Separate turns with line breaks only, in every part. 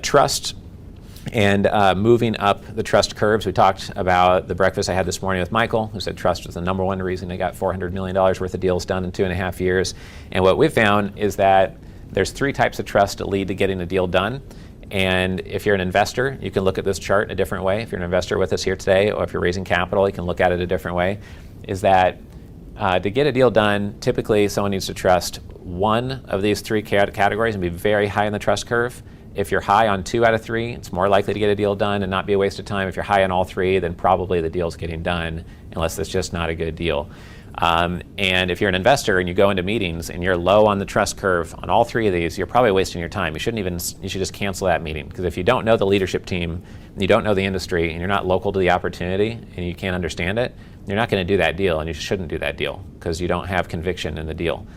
Trust and moving up the trust curves. We talked about the breakfast I had this morning with Michael, who said trust was the number one reason they got $400 million worth of deals done in 2.5 years. And what we've found is that there's 3 types of trust that lead to getting a deal done. And if you're an investor, you can look at this chart a different way. If you're an investor with us here today, or if you're raising capital, you can look at it a different way. Is that to get a deal done, typically someone needs to trust one of these 3 categories and be very high in the trust curve. If you're high on 2 out of 3, it's more likely to get a deal done and not be a waste of time. If you're high on all 3, then probably the deal's getting done, unless it's just not a good deal. And if you're an investor and you go into meetings and you're low on the trust curve on all 3 of these, you're probably wasting your time. You should just cancel that meeting, because if you don't know the leadership team, and you don't know the industry, and you're not local to the opportunity, and you can't understand it, you're not going to do that deal, and you shouldn't do that deal because you don't have conviction in the deal.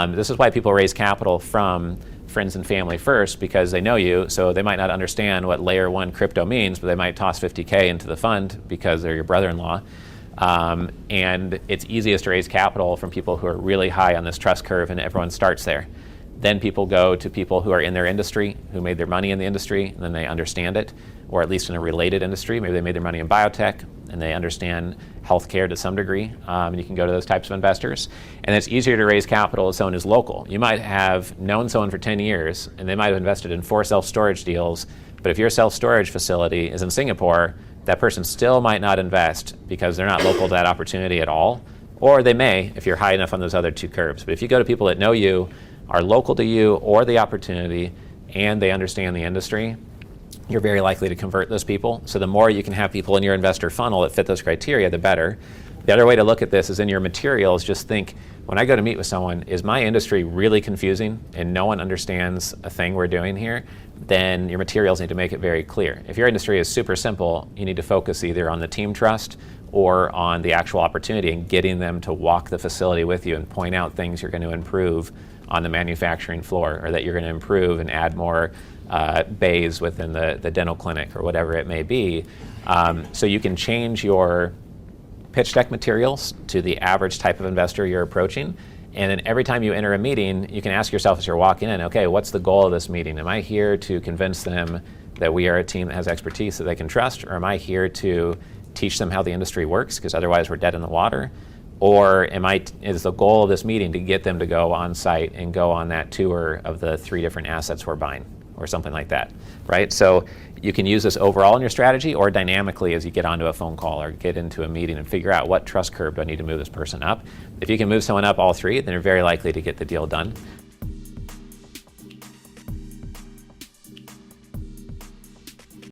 This is why people raise capital from friends and family first, because they know you, so they might not understand what layer 1 crypto means, but they might toss $50K into the fund because they're your brother-in-law. And it's easiest to raise capital from people who are really high on this trust curve, and everyone starts there. Then people go to people who are in their industry, who made their money in the industry, and then they understand it, or at least in a related industry. Maybe they made their money in biotech, and they understand healthcare to some degree, and you can go to those types of investors. And it's easier to raise capital if someone is local. You might have known someone for 10 years, and they might have invested in 4 self-storage deals, but if your self-storage facility is in Singapore, that person still might not invest because they're not local to that opportunity at all, or they may if you're high enough on those other 2 curves. But if you go to people that know you, are local to you or the opportunity, and they understand the industry, you're very likely to convert those people. So the more you can have people in your investor funnel that fit those criteria, the better. The other way to look at this is in your materials, just think, when I go to meet with someone, is my industry really confusing and no one understands a thing we're doing here? Then your materials need to make it very clear. If your industry is super simple, you need to focus either on the team trust or on the actual opportunity and getting them to walk the facility with you and point out things you're going to improve on the manufacturing floor, or that you're going to improve and add more bays within the dental clinic or whatever it may be. So you can change your pitch deck materials to the average type of investor you're approaching. And then every time you enter a meeting, you can ask yourself as you're walking in, okay, what's the goal of this meeting? Am I here to convince them that we are a team that has expertise that they can trust? Or am I here to teach them how the industry works, because otherwise we're dead in the water? Or is the goal of this meeting to get them to go on site and go on that tour of the 3 different assets we're buying, or something like that, right? So you can use this overall in your strategy, or dynamically as you get onto a phone call or get into a meeting and figure out what trust curve do I need to move this person up. If you can move someone up all 3, then you're very likely to get the deal done.